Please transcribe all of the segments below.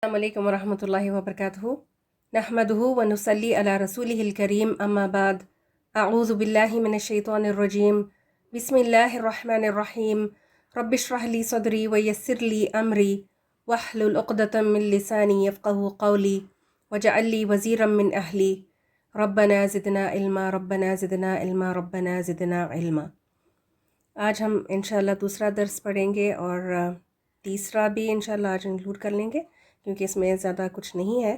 السلام علیکم ورحمۃ اللہ وبرکاتہ نحمدہ ونصلی علی رسولہ الکریم اما بعد اعوذ باللہ من الشیطان الرجیم بسم اللہ الرحمن الرحیم رب اشرح لی صدری ویسر لی امری واحلل عقدۃ من لسانی یفقہوا قولی واجعل لی وزیرا من اہلی ربنا زدنا علما ربنا زدنا علما ربنا زدنا علما۔ آج ہم انشاءاللہ دوسرا درس پڑھیں گے اور تیسرا بھی انشاءاللہ آج انکلوڈ کر لیں گے کیونکہ اس میں زیادہ کچھ نہیں ہے۔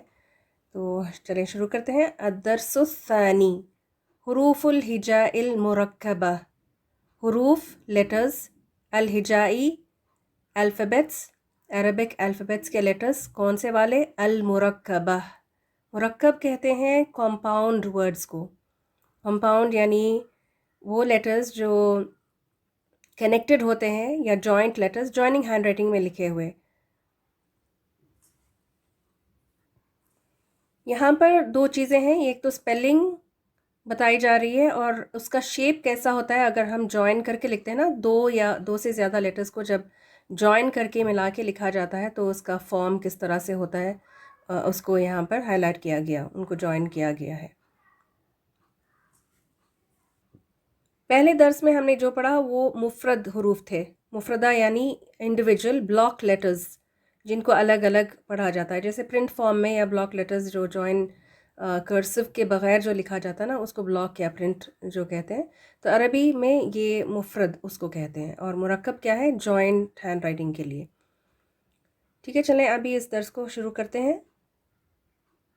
تو چلیں شروع کرتے ہیں۔ الدرس الثانی حروف الہجاء المرکبہ، حروف لیٹرز الہجائی الفابیٹس، عربک الفابیٹس کے لیٹرز کون سے والے؟ المرکبہ، مرکب کہتے ہیں کمپاؤنڈ ورڈز کو۔ کمپاؤنڈ یعنی وہ لیٹرز جو کنیکٹڈ ہوتے ہیں یا joint letters, joining hand writing میں لکھے ہوئے۔ یہاں پر دو چیزیں ہیں، ایک تو سپیلنگ بتائی جا رہی ہے اور اس کا شیپ کیسا ہوتا ہے اگر ہم جوائن کر کے لکھتے ہیں نا، دو یا دو سے زیادہ لیٹرز کو جب جوائن کر کے ملا کے لکھا جاتا ہے تو اس کا فارم کس طرح سے ہوتا ہے، اس کو یہاں پر ہائی لائٹ کیا گیا، ان کو جوائن کیا گیا ہے۔ پہلے درس میں ہم نے جو پڑھا وہ مفرد حروف تھے، مفردہ یعنی انڈیویجول بلاک لیٹرز جن کو الگ الگ پڑھا جاتا ہے، جیسے پرنٹ فارم میں یا بلاک لیٹرز جو جوائن کرسو کے بغیر جو لکھا جاتا ہے نا اس کو بلاک یا پرنٹ جو کہتے ہیں۔ تو عربی میں یہ مفرد اس کو کہتے ہیں، اور مرکب کیا ہے؟ جوائنٹ ہینڈ رائٹنگ کے لیے۔ ٹھیک ہے، چلیں ابھی اس درس کو شروع کرتے ہیں۔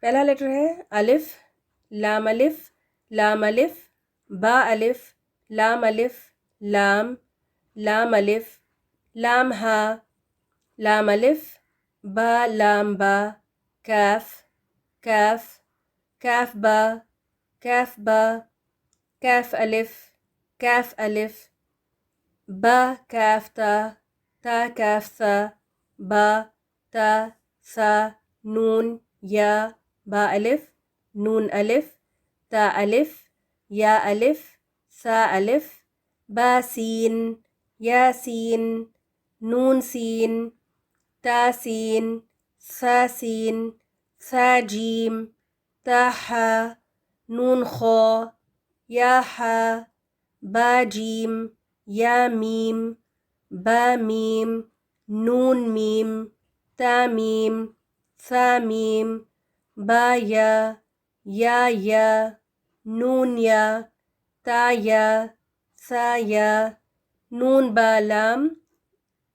پہلا لیٹر ہے الف، لام الف، لام الف، با الف، لام الف، لام، لام الف، لام ہا، لام الف، با لام با، کاف، کاف، کاف با، کاف با، کاف الف، کاف الف، با کاف تا، تا کاف سا، با تا سا، نون یا، با الف، نون الف، تا الف، یا الف، سا الف، با سین، یا سین، نون سین، تا سین، سا سین، سا جیم، تا حا، نون خو، یا حا، با جیم، یا میم، با میم، نون میم، تا میم، سا میم، با یا، نون یا، تا یا، سا یا، نون با لام،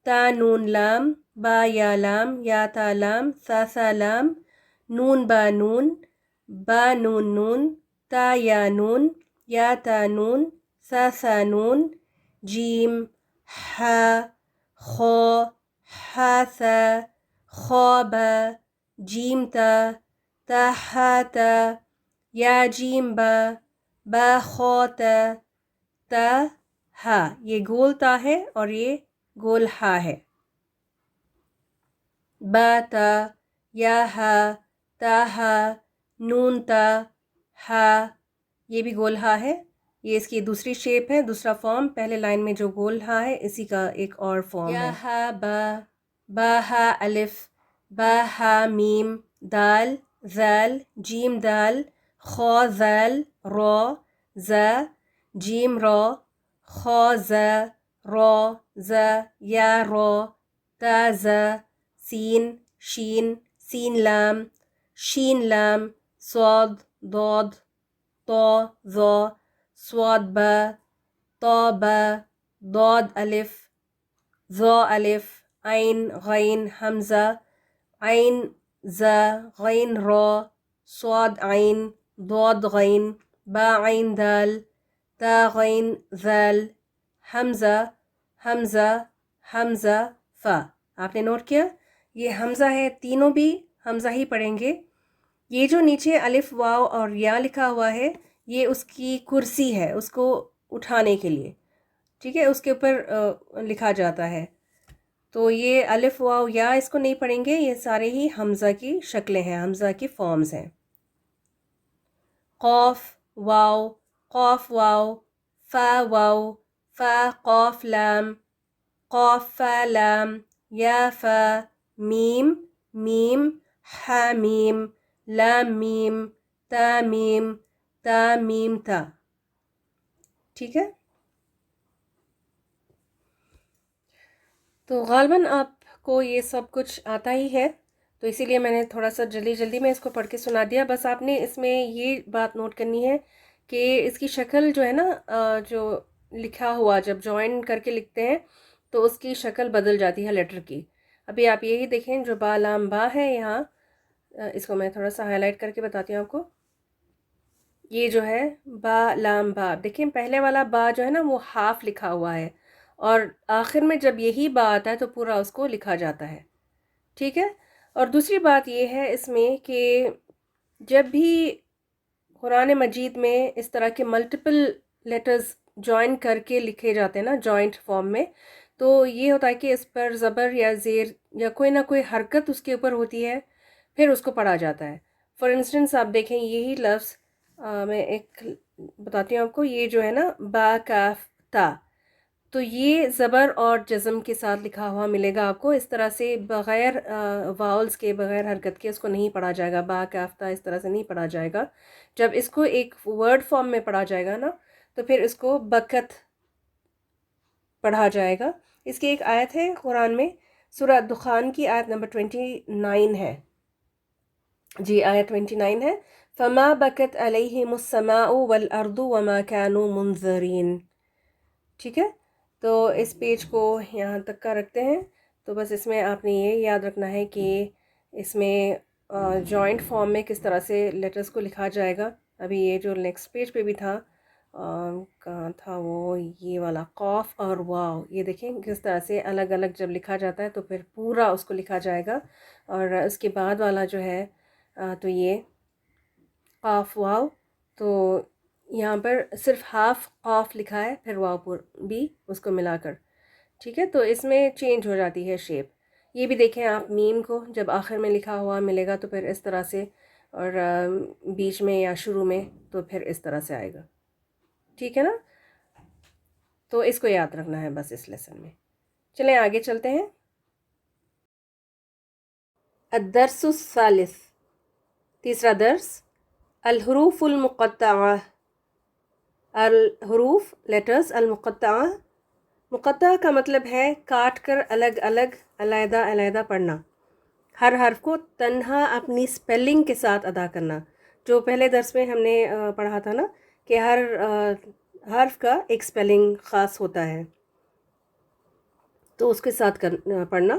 تا نون لام، با یا لام، یا تا لام، سا لام، نون با نون، با نون نون، تا یا نون، یا تا نون، سا نون، جیم، حا، خو، حا سا، خو با، جیم تا حا تا، یا جیم با خو تا ہا۔ یہ گول تا ہے اور یہ گول ہا ہے۔ با تا، یا ہا، تا ہا، نون تا، ہا، یہ بھی گول ہا ہے۔ یہ اس کی دوسری شیپ ہے، دوسرا فارم۔ پہلے لائن میں جو گول ہا ہے اسی کا ایک اور فارم ہے۔ یا ہا با، با ہا الف، با ہا میم، دال، زال، جیم دال، خو زال، رو، زا، جیم رو، خو زا، رو، زا، یا رو، تا زا، سین، شین، سین لام، شین لام، صاد، ضاد، طو، ظو، صاد با، طو با، ضاد الف، ظو الف، عین غین حمزہ، عین زا، غین رو، صاد عین، ضاد غین، با عین دال، تا غین ذال، حمزہ، حمزہ، حمزہ، فا۔ آپ نے نوٹ کیا؟ یہ حمزہ ہے، تینوں بھی حمزہ ہی پڑھیں گے۔ یہ جو نیچے الف واو اور یا لکھا ہوا ہے یہ اس کی کرسی ہے، اس کو اٹھانے کے لیے، ٹھیک ہے، اس کے اوپر لکھا جاتا ہے۔ تو یہ الف واو یا اس کو نہیں پڑھیں گے، یہ سارے ہی حمزہ کی شکلیں ہیں، حمزہ کی فارمز ہیں۔ قوف واو، قوف واو، فا واو، فا قوف لام، قوف فا لام، یا فا، میم، میم، ہا میم، لام میم، تا میم، تا میم تا. ٹھیک ہے. تو غالباً آپ کو یہ سب کچھ آتا ہی ہے، تو اسی لیے میں نے تھوڑا سا جلدی جلدی میں اس کو پڑھ کے سنا دیا. بس آپ نے اس میں یہ بات نوٹ کرنی ہے کہ اس کی شکل جو ہے نا، جو لکھا ہوا جب جوائن کر کے لکھتے ہیں تو اس کی شکل بدل جاتی ہے لیٹر کی. ابھی آپ یہی دیکھیں، جو با لام با ہے یہاں، اس کو میں تھوڑا سا ہائی لائٹ کر کے بتاتی ہوں آپ کو. یہ جو ہے با لام با، دیکھیں پہلے والا با جو ہے نا وہ ہاف لکھا ہوا ہے، اور آخر میں جب یہی با آتا ہے تو پورا اس کو لکھا جاتا ہے. ٹھیک ہے. اور دوسری بات یہ ہے اس میں کہ جب بھی قرآن مجید میں اس طرح کے ملٹیپل لیٹرز جوائن کر کے لکھے جاتے ہیں نا جوائنٹ فارم میں، تو یہ ہوتا ہے کہ اس پر زبر یا زیر یا کوئی نہ کوئی حرکت اس کے اوپر ہوتی ہے، پھر اس کو پڑھا جاتا ہے. فار انسٹنس آپ دیکھیں یہی لفظ، میں ایک بتاتی ہوں آپ کو. یہ جو ہے نا با کاف تا، تو یہ زبر اور جزم کے ساتھ لکھا ہوا ملے گا آپ کو. اس طرح سے بغیر واؤلز کے، بغیر حرکت کے اس کو نہیں پڑھا جائے گا. با کاف تا اس طرح سے نہیں پڑھا جائے گا. جب اس کو ایک ورڈ فارم میں پڑھا جائے گا نا تو پھر اس کو بکت پڑھا جائے گا. اس کی ایک آیت ہے قرآن میں، سورہ دخان کی آیت نمبر 29 ہے. جی آیت 29 ہے. فما بکت علیہم السماء والارض وما كانوا منظرین. ٹھیک ہے. تو اس پیج کو یہاں تک کا رکھتے ہیں. تو بس اس میں آپ نے یہ یاد رکھنا ہے کہ اس میں جوائنٹ فارم میں کس طرح سے لیٹرز کو لکھا جائے گا. ابھی یہ جو نیکسٹ پیج پہ بھی تھا، کہاں تھا وہ، یہ والا قاف اور واو، یہ دیکھیں کس طرح سے الگ الگ جب لکھا جاتا ہے تو پھر پورا اس کو لکھا جائے گا. اور اس کے بعد والا جو ہے تو یہ قاف واو، تو یہاں پر صرف ہاف قاف لکھا ہے، پھر واو پر بھی اس کو ملا کر. ٹھیک ہے. تو اس میں چینج ہو جاتی ہے شیپ. یہ بھی دیکھیں آپ میم کو جب آخر میں لکھا ہوا ملے گا تو پھر اس طرح سے، اور بیچ میں یا شروع میں تو پھر اس طرح سے آئے گا. ٹھیک ہے نا. تو اس کو یاد رکھنا ہے بس اس لیسن میں. چلیں آگے چلتے ہیں. الدرس الثالث، تیسرا درس، الحروف المقطعہ. الحروف لیٹرز المقطعہ. مقطع کا مطلب ہے کاٹ کر الگ الگ، علیحدہ علیحدہ پڑھنا. ہر حرف کو تنہا اپنی سپیلنگ کے ساتھ ادا کرنا. جو پہلے درس میں ہم نے پڑھا تھا نا کہ ہر حرف کا ایک سپیلنگ خاص ہوتا ہے، تو اس کے ساتھ پڑھنا.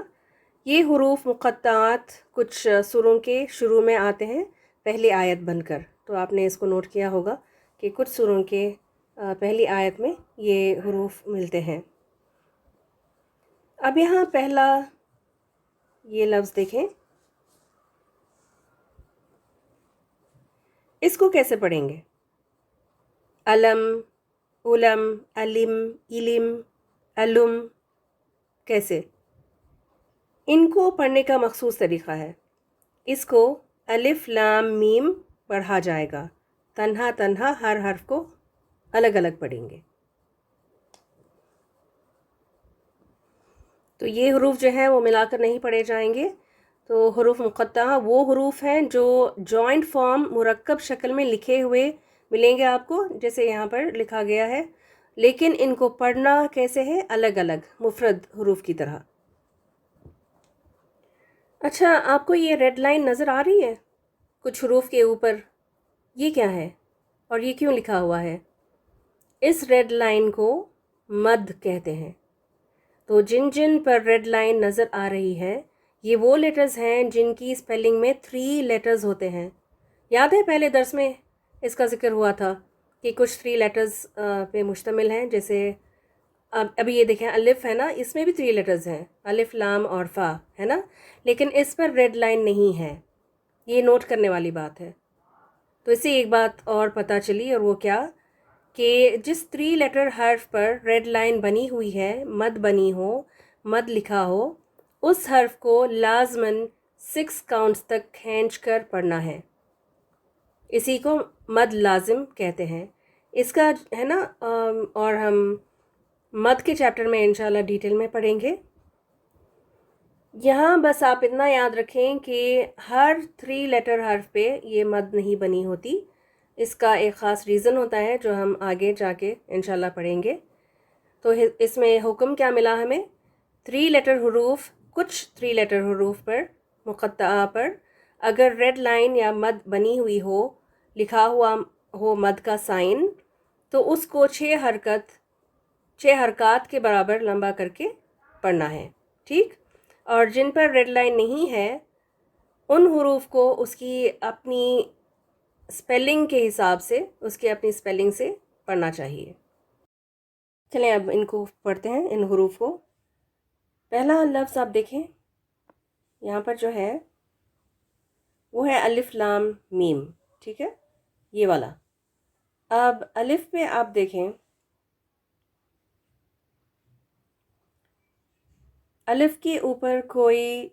یہ حروف مقطعات کچھ سوروں کے شروع میں آتے ہیں پہلی آیت بن کر. تو آپ نے اس کو نوٹ کیا ہوگا کہ کچھ سوروں کے پہلی آیت میں یہ حروف ملتے ہیں. اب یہاں پہلا یہ لفظ دیکھیں، اس کو کیسے پڑھیں گے؟ علم، علم، علم، علم، علم، کیسے؟ ان کو پڑھنے کا مخصوص طریقہ ہے. اس کو الف لام میم پڑھا جائے گا. تنہا تنہا ہر حرف کو الگ الگ پڑھیں گے. تو یہ حروف جو ہیں وہ ملا کر نہیں پڑھے جائیں گے. تو حروف مقطعہ وہ حروف ہیں جو جوائنٹ فارم مرکب شکل میں لکھے ہوئے ملیں گے آپ کو، جیسے یہاں پر لکھا گیا ہے، لیکن ان کو پڑھنا کیسے ہے؟ الگ الگ مفرد حروف کی طرح. اچھا، آپ کو یہ ریڈ لائن نظر آ رہی ہے کچھ حروف کے اوپر؟ یہ کیا ہے اور یہ کیوں لکھا ہوا ہے؟ اس ریڈ لائن کو مد کہتے ہیں. تو جن جن پر ریڈ لائن نظر آ رہی ہے یہ وہ لیٹرز ہیں جن کی سپیلنگ میں 3 لیٹرز ہوتے ہیں. یاد ہے پہلے درس میں اس کا ذکر ہوا تھا کہ کچھ 3 لیٹرز پہ مشتمل ہیں. جیسے ابھی یہ دیکھیں الف ہے نا، اس میں بھی 3 لیٹرز ہیں، الف لام اور فا ہے نا، لیکن اس پر ریڈ لائن نہیں ہے. یہ نوٹ کرنے والی بات ہے. تو اس سے ایک بات اور پتہ چلی، اور وہ کیا کہ جس 3 لیٹر حرف پر ریڈ لائن بنی ہوئی ہے، مد بنی ہو، مد لکھا ہو، اس حرف کو لازماً 6 کاؤنٹس تک کھینچ کر پڑھنا ہے. اسی کو مد لازم کہتے ہیں. اس کا ہے نا، اور ہم مد کے چیپٹر میں انشاءاللہ ڈیٹیل میں پڑھیں گے. یہاں بس آپ اتنا یاد رکھیں کہ ہر 3 لیٹر حرف پہ یہ مد نہیں بنی ہوتی. اس کا ایک خاص ریزن ہوتا ہے جو ہم آگے جا کے انشاءاللہ پڑھیں گے. تو اس میں حکم کیا ملا ہمیں؟ 3 لیٹر حروف، کچھ 3 لیٹر حروف پر، مقطعہ پر اگر ریڈ لائن یا مد بنی ہوئی ہو، لکھا ہوا ہو مد کا سائن، تو اس کو 6 حرکات کے برابر لمبا کر کے پڑھنا ہے. ٹھیک؟ اور جن پر ریڈ لائن نہیں ہے ان حروف کو اس کی اپنی سپیلنگ کے حساب سے، اس کی اپنی سپیلنگ سے پڑھنا چاہیے. چلیں اب ان کو پڑھتے ہیں، ان حروف کو. پہلا لفظ آپ دیکھیں یہاں پر جو ہے وہ ہے الف لام میم. ٹھیک ہے، یہ والا. اب الف پہ آپ دیکھیں، الف کے اوپر کوئی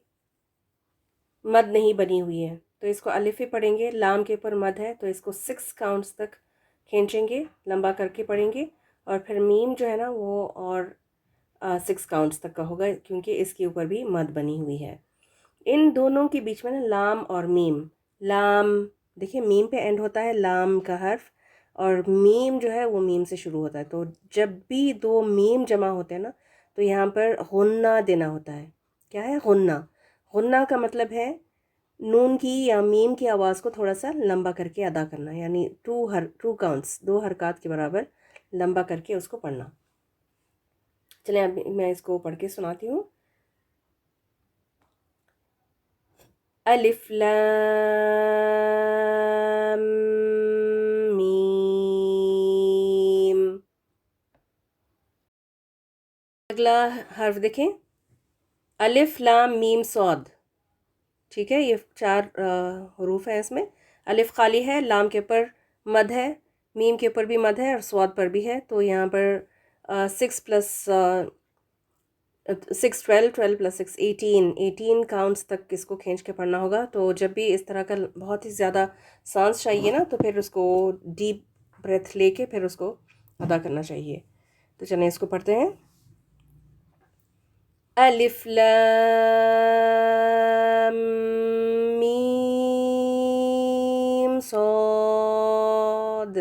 مد نہیں بنی ہوئی ہے تو اس کو الف ہی پڑھیں گے. لام کے اوپر مد ہے تو اس کو 6 کاؤنٹس تک کھینچیں گے، لمبا کر کے پڑھیں گے. اور پھر میم جو ہے نا وہ اور 6 کاؤنٹس تک کا ہوگا کیونکہ اس کے اوپر بھی مد بنی ہوئی ہے. ان دونوں کے بیچ میں نا لام اور میم، لام دیکھیں میم پہ اینڈ ہوتا ہے لام کا حرف، اور میم جو ہے وہ میم سے شروع ہوتا ہے. تو جب بھی 2 میم جمع ہوتے ہیں نا تو یہاں پر غنہ دینا ہوتا ہے. کیا ہے؟ غنہ. غنہ کا مطلب ہے نون کی یا میم کی آواز کو تھوڑا سا لمبا کر کے ادا کرنا، یعنی 2 کاؤنٹس، 2 حرکات کے برابر لمبا کر کے اس کو پڑھنا. چلیں اب میں اس کو پڑھ کے سناتی ہوں. الف لام میم. اگلا حرف دیکھیں، الف لام میم صاد. ٹھیک ہے، یہ 4 حروف ہیں اس میں. الف خالی ہے، لام کے اوپر مد ہے، میم کے اوپر بھی مد ہے اور صاد پر بھی ہے. تو یہاں پر 6 پلس 6 12، 12 پلس 6 18 کاؤنٹس تک اس کو کھینچ کے پڑھنا ہوگا. تو جب بھی اس طرح کا بہت ہی زیادہ سانس چاہیے نا تو پھر اس کو ڈیپ بریتھ لے کے پھر اس کو ادا کرنا چاہیے. تو چلیں اس کو پڑھتے ہیں. الف لام میم صاد.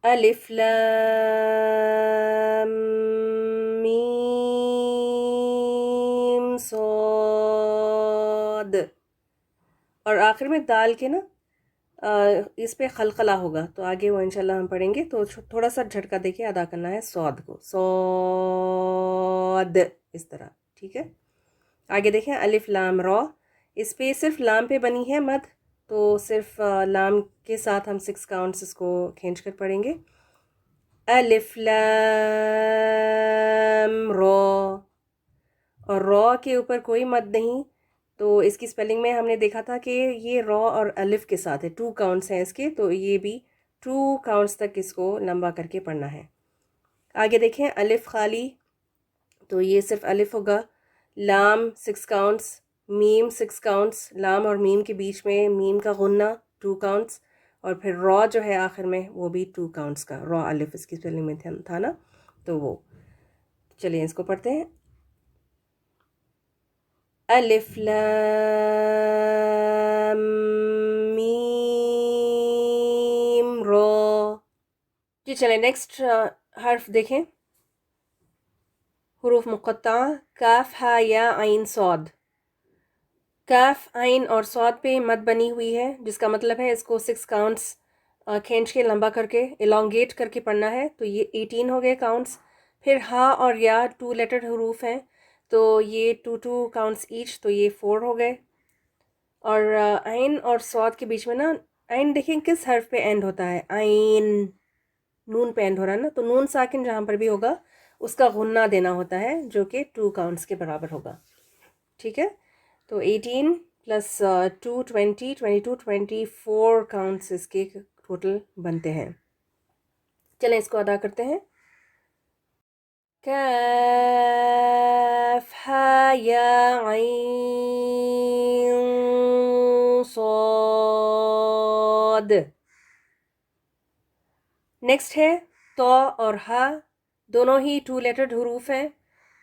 الف لام میم صاد. اور آخر میں دال کے نا اس پہ خلقلہ ہوگا تو آگے وہ انشاءاللہ ہم پڑھیں گے. تو تھوڑا سا جھٹکا دے کے ادا کرنا ہے صاد کو، صاد اس طرح. ٹھیک ہے، آگے دیکھیں الف لام را. اس پہ صرف لام پہ بنی ہے مد تو صرف لام کے ساتھ ہم 6 کاؤنٹس اس کو کھینچ کر پڑھیں گے. الف لام را، اور را کے اوپر کوئی مد نہیں. تو اس کی سپیلنگ میں ہم نے دیکھا تھا کہ یہ را اور الف کے ساتھ ہے، 2 کاؤنٹس ہیں اس کے، تو یہ بھی 2 کاؤنٹس تک اس کو لمبا کر کے پڑھنا ہے. آگے دیکھیں الف خالی، تو یہ صرف الف ہوگا. لام 6 کاؤنٹس، میم 6 کاؤنٹس، لام اور میم کے بیچ میں میم کا غنہ 2 کاؤنٹس، اور پھر را جو ہے آخر میں وہ بھی 2 کاؤنٹس کا. را الف اس کی سپیلنگ میں تھا نا تو وہ. چلیے اس کو پڑھتے ہیں. الف لام میم را. جی چلیں نیکسٹ حرف دیکھیں، حروف مقطعہ کاف ہا یا عین صاد. کاف، عین اور صاد پہ مد بنی ہوئی ہے جس کا مطلب ہے اس کو 6 کاؤنٹس کھینچ کے لمبا کر کے الانگیٹ کر کے پڑھنا ہے. تو یہ 18 ہو گئے کاؤنٹس. پھر ہا اور یا 2 لیٹر حروف ہیں تو یہ 2 کاؤنٹس ایچ، تو یہ 4 ہو گئے. اور عین اور صاد کے بیچ میں نا، عین دیکھیں کس حرف پہ اینڈ ہوتا ہے؟ عین، نون پہ اینڈ ہو رہا ہے نا، تو نون ساکن جہاں پر بھی ہوگا اس کا غنہ دینا ہوتا ہے جو کہ 2 کاؤنٹس کے برابر ہوگا. ٹھیک ہے، تو 18 پلس 2 20، 22 24 کاؤنٹس اس کے ٹوٹل بنتے ہیں. چلیں اس کو ادا کرتے ہیں. کاف ہا یا عین صاد. نیکسٹ ہے تو اور ہا، دونوں ہی 2 لیٹرڈ حروف ہیں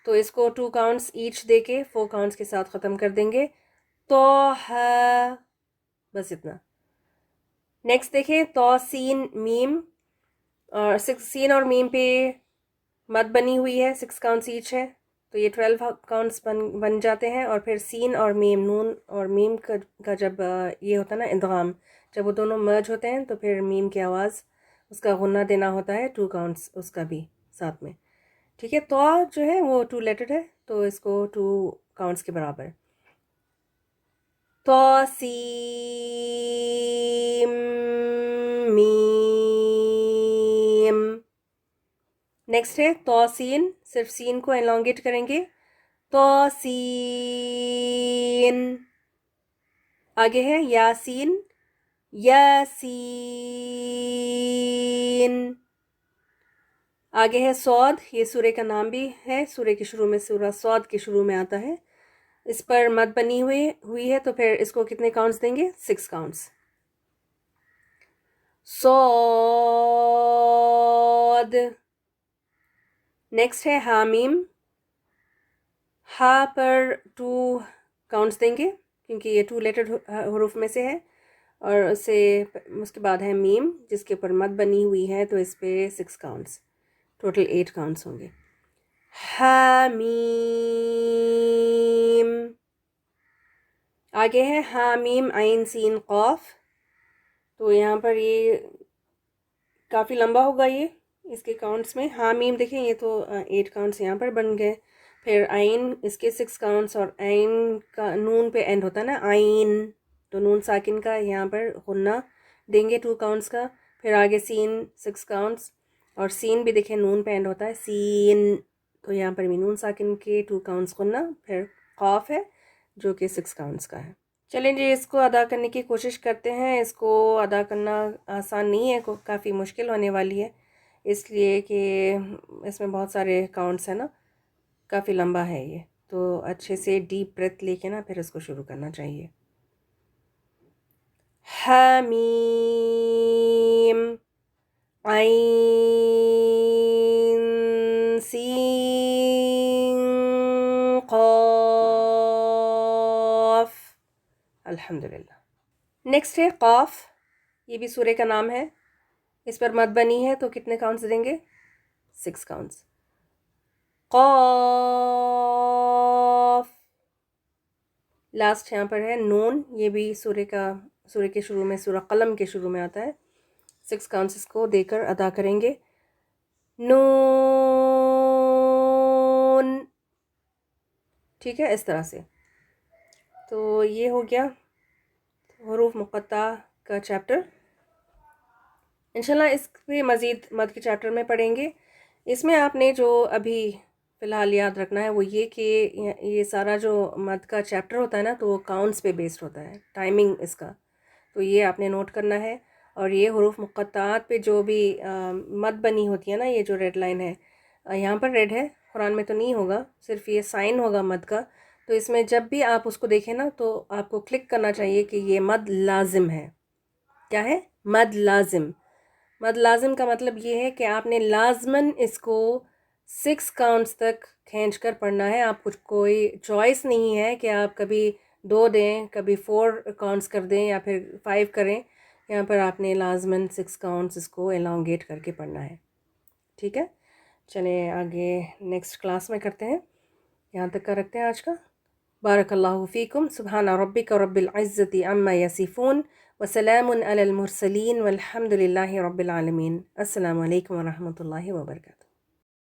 تو اس کو 2 کاؤنٹس ایچ دے کے 4 کاؤنٹس کے ساتھ ختم کر دیں گے. تو بس اتنا. نیکسٹ دیکھیں تو سین میم، اور سین اور میم پہ مد بنی ہوئی ہے، 6 کاؤنٹس ایچ ہے، تو یہ 12 کاؤنٹس بن جاتے ہیں. اور پھر سین اور میم، نون اور میم کا جب یہ ہوتا ہے نا ادغام، جب وہ دونوں مرج ہوتے ہیں تو پھر میم کی آواز اس کا غنہ دینا ہوتا ہے، 2 کاؤنٹس اس کا بھی ساتھ میں. ٹھیک ہے. تو جو ہے وہ 2 لیٹرڈ ہے تو اس کو 2 کاؤنٹس کے برابر. تو سیم میم. نیکسٹ ہے تو سین، صرف سین کو elongate کریں گے. تو سین. آگے ہے یاسین، یاسین. آگے ہے سعود، یہ سورہ کا نام بھی ہے، سورہ کے شروع میں، سورہ سعود کے شروع میں آتا ہے. اس پر مد بنی ہوئی ہے تو پھر اس کو کتنے کاؤنٹس دیں گے؟ 6 کاؤنٹس. صاد. نیکسٹ ہے حامیم. ہا پر 2 کاؤنٹس دیں گے کیونکہ یہ 2 لیٹرڈ حروف میں سے ہے. اور اس کے بعد ہے میم جس کے اوپر مد بنی ہوئی ہے تو اس پہ 6 کاؤنٹس، ٹوٹل 8 کاؤنٹس ہوں گے. حامیم. آگے ہے حامیم عین سین قاف. تو یہاں پر یہ کافی لمبا ہوگا، یہ اس کے کاؤنٹس میں. حامیم دیکھیں یہ تو 8 کاؤنٹس یہاں پر بن گئے. پھر عین اس کے 6 کاؤنٹس، اور عین کا نون پہ اینڈ ہوتا ہے نا عین، تو نون ساکن کا یہاں پر غنہ دیں گے 2 کاؤنٹس کا. پھر آگے سین 6 کاؤنٹس، اور سین بھی دیکھیں نون پہ اینڈ ہوتا ہے سین، تو یہاں پر بھی نون ساکن کے 2 کاؤنٹس غنہ. پھر قاف ہے جو کہ 6 کاؤنٹس کا ہے. چلیں جی اس کو ادا کرنے کی کوشش کرتے ہیں. اس کو ادا کرنا آسان نہیں ہے، کافی مشکل ہونے والی ہے، اس لیے کہ اس میں بہت سارے کاؤنٹس ہیں نا، کافی لمبا ہے یہ. تو اچھے سے ڈیپ بریتھ لے کے نا پھر اس کو شروع کرنا چاہیے. حمیم عین سین قاف. الحمدللہ. نیکسٹ ہے قاف. یہ بھی سورہ کا نام ہے، اس پر مد بنی ہے تو کتنے کاؤنٹس دیں گے؟ 6 کاؤنٹس. قاف. لاسٹ یہاں پر ہے نون، یہ بھی سورہ کے شروع میں، سورہ قلم کے شروع میں آتا ہے. 6 کاؤنٹس اس کو دے کر ادا کریں گے. نون. ٹھیک ہے، اس طرح سے. تو یہ ہو گیا حروف مقطعہ کا چیپٹر. انشاءاللہ اس پہ مزید مد کے چیپٹر میں پڑھیں گے. اس میں آپ نے جو ابھی فی الحال یاد رکھنا ہے وہ یہ کہ یہ سارا جو مد کا چیپٹر ہوتا ہے نا تو وہ کاؤنٹس پہ بیسڈ ہوتا ہے، ٹائمنگ اس کا، تو یہ آپ نے نوٹ کرنا ہے. اور یہ حروف مقطعات پہ جو بھی مد بنی ہوتی ہے نا، یہ جو ریڈ لائن ہے یہاں پر ریڈ ہے، قرآن میں تو نہیں ہوگا، صرف یہ سائن ہوگا مد کا. تو اس میں جب بھی آپ اس کو دیکھیں نا تو آپ کو کلک کرنا چاہیے کہ یہ مد لازم ہے. کیا ہے؟ مد لازم. مد لازم کا مطلب یہ ہے کہ آپ نے لازماً اس کو 6 کاؤنٹس تک کھینچ کر پڑھنا ہے. آپ کچھ کوئی چوائس نہیں ہے کہ آپ کبھی 2 دیں، کبھی 4 کاؤنٹس کر دیں یا پھر 5 کریں. یہاں پر آپ نے لازماً 6 کاؤنٹس اس کو elongate کر کے پڑھنا ہے. ٹھیک ہے، چلیں آگے نیکسٹ کلاس میں کرتے ہیں. یہاں تک کا رکھتے ہیں آج کا. بارک اللہ فیکم. سبحان ربک رب العزت عما یصفون وسلام علی المرسلین والحمد للہ رب العالمین. السلام علیکم ورحمۃ اللہ وبرکاتہ.